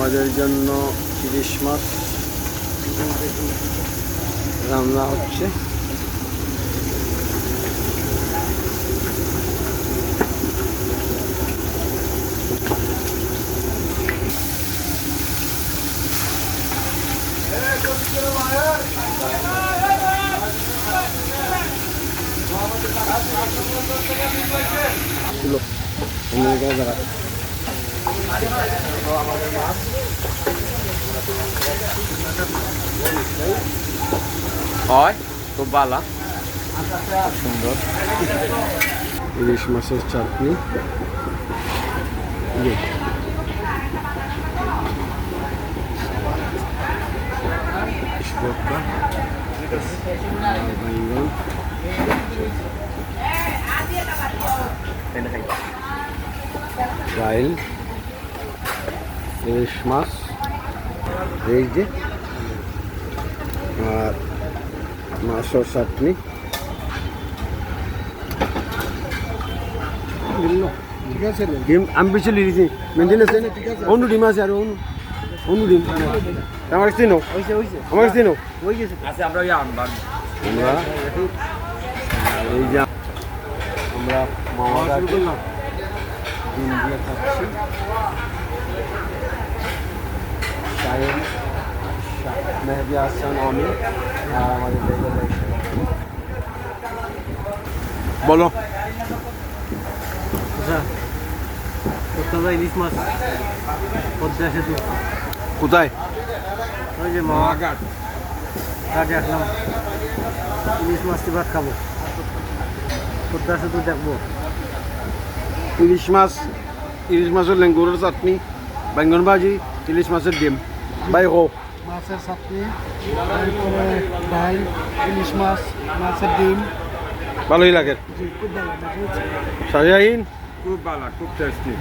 আমাদের জন্য ইলিশ মাছ রান্না হচ্ছে। হয় খুব ভালো, সুন্দর ইলিশ মাছের চাটনি। ডাইল, ইলিশ মাছ, এই যে আর মাছের চাটনি। ঠিক আছে ডিম আমি বেশি লিখেছি, মেনটেন আছে অন্য ডিম আছে আর অন্য ডিম আমার কাছে নো, আমার কাছে নো আমরা এই যে আমরা মামারা ডিম দিয়ে খাচ্ছি। সাহেব মেহেদি হাসান, আমি আর আমাদের বলো। কোথায় ইলিশ মাছ? পদ্মা সেতু কোথায়? ওই যে মামাঘাট ঘাটে আসলাম, ইলিশ মাছটি ভাত খাবো, পদ্মা সেতু দেখবো। ইলিশ মাছের লেঙ্গুরের চাটনি, বেঙ্গন ভাজি, ইলিশ মাছের ডিম বাই হো মাছের চাটনি, তারপরে ডাল, ইলিশ মাছ, মাছের ডিম। ভালোই লাগে। খুব ভালো লাগে। শাহীন খুব ভালো, খুব টেস্টি।